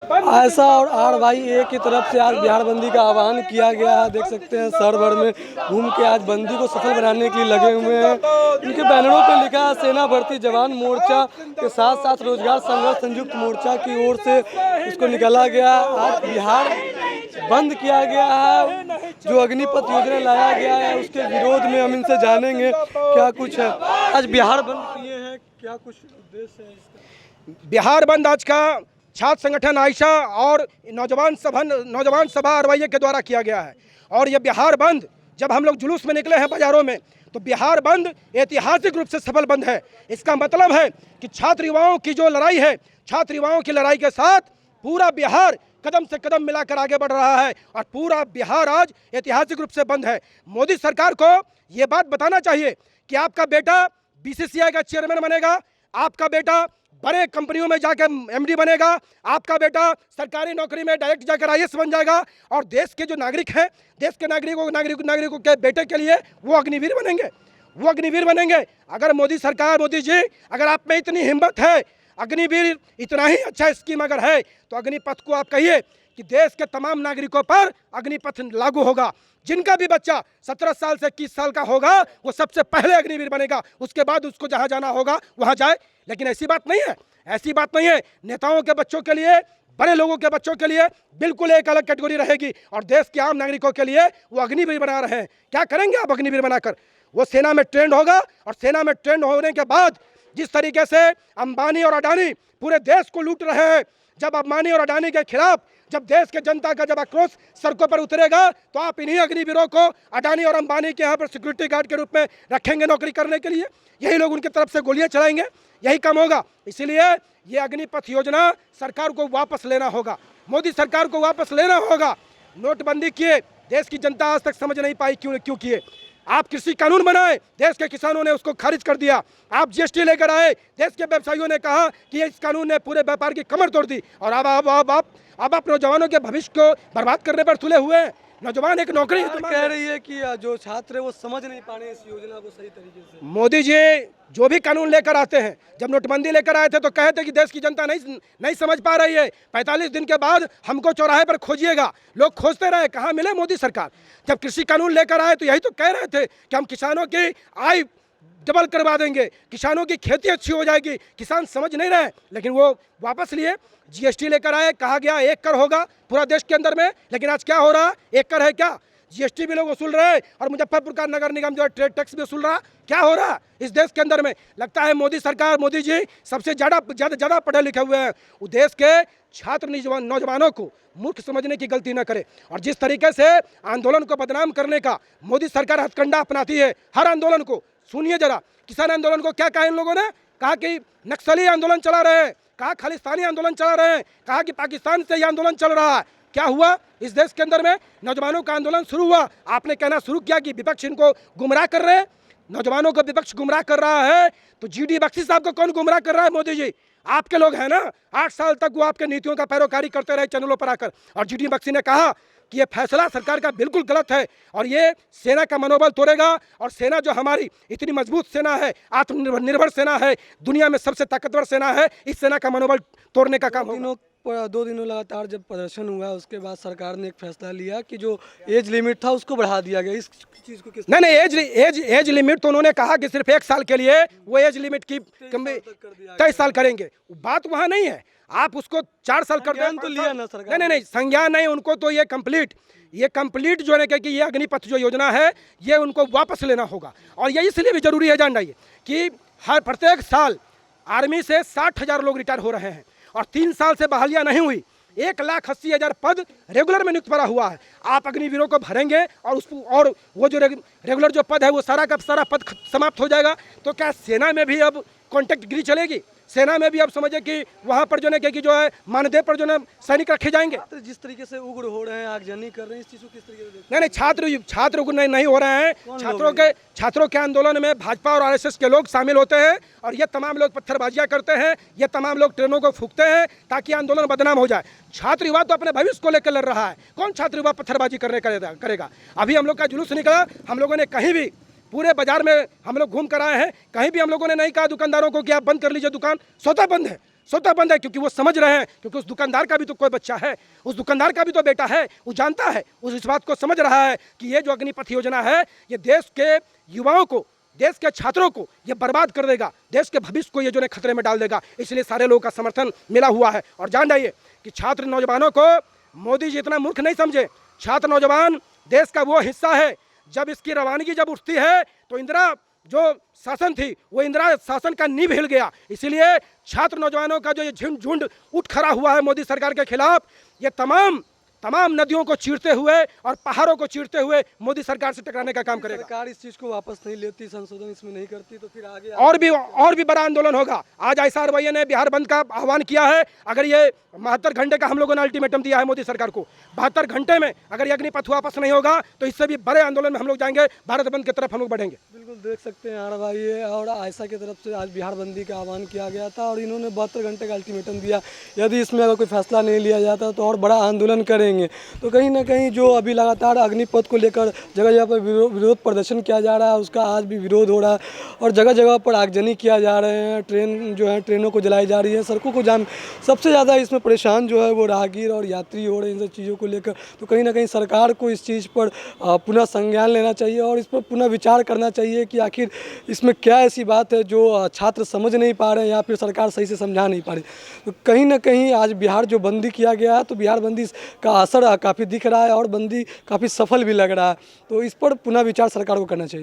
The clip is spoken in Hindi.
ऐसा और आर भाई ए की तरफ से आज बिहार बंदी का आह्वान किया गया है। देख सकते हैं शहर भर में घूम के आज बंदी को सफल बनाने के लिए लगे हुए हैं। इनके बैनरों पे लिखा है सेना भर्ती जवान मोर्चा के साथ साथ रोजगार संघर्ष संयुक्त मोर्चा की ओर से इसको निकाला गया। आज बिहार बंद किया गया है, जो अग्निपथ योजना लाया गया है उसके विरोध में हम इनसे जानेंगे क्या कुछ है। आज बिहार बंद किए हैं, क्या कुछ उद्देश्य है इसका? बिहार बंद आज का छात्र संगठन आयशा और नौजवान सभा अरवैया के द्वारा किया गया है। और ये बिहार बंद जब हम लोग जुलूस में निकले हैं बाजारों में, तो बिहार बंद ऐतिहासिक रूप से सफल बंद है। इसका मतलब है कि छात्र युवाओं की जो लड़ाई है, छात्र युवाओं की लड़ाई के साथ पूरा बिहार कदम से कदम मिलाकर आगे बढ़ रहा है और पूरा बिहार आज ऐतिहासिक रूप से बंद है। मोदी सरकार को ये बात बताना चाहिए कि आपका बेटा बीसीसीआई का चेयरमैन बनेगा, आपका बेटा बड़े कंपनियों में जाकर एमडी बनेगा, आपका बेटा सरकारी नौकरी में डायरेक्ट जाकर आईएएस बन जाएगा और देश के जो नागरिक हैं, देश के नागरिकों के बेटे के लिए वो अग्निवीर बनेंगे। अगर मोदी जी अगर आप में इतनी हिम्मत है, अग्निवीर इतना ही अच्छा स्कीम अगर है, तो अग्निपथ को आप कहिए कि देश के तमाम नागरिकों पर अग्निपथ लागू होगा। जिनका भी बच्चा 17 साल से 21 साल का होगा वो सबसे पहले अग्निवीर बनेगा, उसके बाद उसको जहां जाना होगा वहां जाए। लेकिन ऐसी बात नहीं है। नेताओं के बच्चों के लिए, बड़े लोगों के बच्चों के लिए बिल्कुल एक अलग कैटेगरी रहेगी और देश के आम नागरिकों के लिए वो अग्निवीर बना रहे हैं। क्या करेंगे आप अग्निवीर बनाकर? वो सेना में ट्रेंड होगा और सेना में ट्रेंड होने के बाद जिस तरीके से अंबानी और अडानी पूरे देश को लूट रहे हैं, जब अंबानी और अडानी के खिलाफ जब देश के जनता का जब आक्रोश सड़कों पर उतरेगा, तो आप इन्हीं अग्निवीरों को अडानी और अंबानी के यहाँ पर सिक्योरिटी गार्ड के रूप में रखेंगे नौकरी करने के लिए। यही लोग उनकी तरफ से गोलियां चलाएंगे, यही काम होगा। इसलिए ये अग्निपथ योजना सरकार को वापस लेना होगा, मोदी सरकार को वापस लेना होगा। नोटबंदी किए, देश की जनता आज तक समझ नहीं पाई क्यों किए। आप कृषि कानून बनाए, देश के किसानों ने उसको खारिज कर दिया। आप जीएसटी लेकर आए, देश के व्यवसायियों ने कहा कि इस कानून ने पूरे व्यापार की कमर तोड़ दी और अब आप नौजवानों के भविष्य को बर्बाद करने पर तुले हुए हैं। नौजवान एक नौकरी कह रही है कि जो छात्र है वो समझ नहीं पा रहे हैं इस योजना को सही तरीके से। मोदी जी जो भी कानून लेकर आते हैं, जब नोटबंदी लेकर आए थे तो कहे थे कि देश की जनता नहीं समझ पा रही है, 45 दिन के बाद हमको चौराहे पर खोजिएगा। लोग खोजते रहे, कहाँ मिले मोदी सरकार। जब कृषि कानून लेकर आए तो यही तो कह रहे थे कि हम किसानों की आय डबल करवा देंगे, किसानों की खेती अच्छी हो जाएगी। किसान समझ नहीं रहे, लेकिन वो वापस लिए। जीएसटी लेकर आए, कहा गया 1 कर होगा पूरा देश के अंदर में, लेकिन आज क्या हो रहा है? 1 कर है क्या? जीएसटी भी लोग वसूल रहे हैं और मुजफ्फरपुर का नगर निगम जो है ट्रेड टैक्स भी वसूल रहा। क्या हो रहा है इस देश के अंदर में? लगता है मोदी सरकार, मोदी जी सबसे ज़्यादा पढ़े लिखे हुए हैं। वो देश के छात्र नौजवानों को मूर्ख समझने की गलती न करे। और जिस तरीके से आंदोलन को बदनाम करने का मोदी सरकार हथकंडा अपनाती है हर आंदोलन को, सुनिए जरा। किसान आंदोलन को क्या कहा इन लोगों ने? कहा कि नक्सली आंदोलन चला रहे हैं, कहा खालिस्तानी आंदोलन चला रहे हैं, कहा कि पाकिस्तान से ये आंदोलन चल रहा है। क्या हुआ इस देश के अंदर में? नौजवानों का आंदोलन शुरू हुआ, आपने कहना शुरू किया कि विपक्ष इनको गुमराह कर रहे हैं। नौजवानों को विपक्ष गुमराह कर रहा है तो जीडी बख्शी साहब को कौन गुमराह कर रहा है? मोदी जी। आपके लोग हैं ना, 8 साल तक वो आपके नीतियों का पैरोकारी करते रहे चैनलों पर आकर, और जीडी बख्शी ने कहा कि ये फैसला सरकार का बिल्कुल गलत है और ये सेना का मनोबल तोड़ेगा। और सेना जो हमारी इतनी मजबूत सेना है, आत्मनिर्भर सेना है, दुनिया में सबसे ताकतवर सेना है, इस सेना का मनोबल तोड़ने का काम होगा। 2 दिनों लगातार जब प्रदर्शन हुआ उसके बाद सरकार ने एक फैसला लिया कि जो एज लिमिट था उसको बढ़ा दिया गया। इस चीज़ को किस नहीं, एज लिमिट तो उन्होंने कहा कि सिर्फ 1 साल के लिए वो एज लिमिट की 23 साल करेंगे। बात वहाँ नहीं है, आप उसको 4 साल कर दें तो लिया ना सरकार। नहीं, संज्ञान नहीं उनको। तो ये कंप्लीट जो है कि ये अग्निपथ जो योजना है ये उनको वापस लेना होगा। और ये इसलिए भी जरूरी है जानना ये कि हर प्रत्येक साल आर्मी से 60,000 लोग रिटायर हो रहे हैं और 3 साल से बहालियां नहीं हुई। 1,80,000 पद रेगुलर में नियुक्त पड़ा हुआ है। आप अग्निवीरों को भरेंगे और वो जो रेगुलर जो पद है वो सारा का सारा पद समाप्त हो जाएगा। तो क्या सेना में भी अब कॉन्ट्रैक्ट गिरी चलेगी? सेना में भी अब समझे कि वहाँ पर जो है मानदेय पर जो है सैनिक रखे जाएंगे। तो जिस तरीके से उग्र हो रहे हैं, आगजनी कर रहे हैं, इस चीज़ को किस तरीके से? नहीं, छात्र उग्र नहीं हो रहे हैं। छात्रों के आंदोलन में भाजपा और आरएसएस के लोग शामिल होते हैं और ये तमाम लोग पत्थरबाजियां करते हैं, ये तमाम लोग ट्रेनों को फूंकते हैं ताकि आंदोलन बदनाम हो जाए। छात्र युवा तो अपने भविष्य को लेकर लड़ रहा है। कौन छात्र युवा पत्थरबाजी करेगा? अभी हम लोग का जुलूस निकला, हम लोगों ने कहीं भी पूरे बाजार में हम लोग घूम कर आए हैं, कहीं भी हम लोगों ने नहीं कहा दुकानदारों को कि आप बंद कर लीजिए दुकान, स्वतः बंद है। स्वतः बंद है, क्योंकि वो समझ रहे हैं, क्योंकि उस दुकानदार का भी तो कोई बच्चा है, उस दुकानदार का भी तो बेटा है, वो जानता है, उस इस बात को समझ रहा है कि ये जो अग्निपथ योजना है ये देश के युवाओं को, देश के छात्रों को ये बर्बाद कर देगा, देश के भविष्य को ये जो है खतरे में डाल देगा। इसलिए सारे लोगों का समर्थन मिला हुआ है। और जान जाइए कि छात्र नौजवानों को मोदी जी इतना मूर्ख नहीं समझे। छात्र नौजवान देश का वो हिस्सा है, जब इसकी रवानगी जब उठती है तो इंदिरा जो शासन थी वो इंदिरा शासन का नींव हिल गया। इसीलिए छात्र नौजवानों का जो ये झुंड उठ खड़ा हुआ है मोदी सरकार के खिलाफ, ये तमाम नदियों को चीरते हुए और पहाड़ों को चीरते हुए मोदी सरकार से टकराने का काम करेगा। सरकार इस चीज़ को वापस नहीं लेती, संशोधन इसमें नहीं करती, तो फिर आगे और भी बड़ा आंदोलन होगा। आज ISROI ने बिहार बंद का आह्वान किया है। अगर ये 72 घंटे का हम लोगों ने अल्टीमेटम दिया है मोदी सरकार को, 72 घंटे में अगर ये अग्निपथ वापस नहीं होगा तो इससे भी बड़े आंदोलन में हम लोग जाएंगे, भारत बंद की तरफ हम लोग बढ़ेंगे। बिल्कुल देख सकते हैं यार भाई, ये और आयशा की तरफ से आज बिहार बंदी का आह्वान किया गया था और इन्होंने 72 घंटे का अल्टीमेटम दिया। यदि इसमें अगर कोई फैसला नहीं लिया जाता तो और बड़ा आंदोलन करेंगे। तो कहीं ना कहीं जो अभी लगातार अग्निपथ को लेकर जगह जगह पर विरोध प्रदर्शन किया जा रहा है, उसका आज भी विरोध हो रहा है और जगह जगह पर आगजनी किया जा रहे हैं। ट्रेन जो है, ट्रेनों को जलाई जा रही है, सड़कों को जाम। सबसे ज़्यादा इसमें परेशान जो है वो राहगीर और यात्री हो रहे हैं इन सब चीज़ों को लेकर। तो कहीं ना कहीं सरकार को इस चीज़ पर पुनः संज्ञान लेना चाहिए और इस पर पुनः विचार करना चाहिए कि आखिर इसमें क्या ऐसी बात है जो छात्र समझ नहीं पा रहे हैं या फिर सरकार सही से समझा नहीं पा रही। तो कहीं ना कहीं आज बिहार जो बंदी किया गया है तो बिहार बंदी का असर काफ़ी दिख रहा है और बंदी काफ़ी सफल भी लग रहा है। तो इस पर पुनः विचार सरकार को करना चाहिए।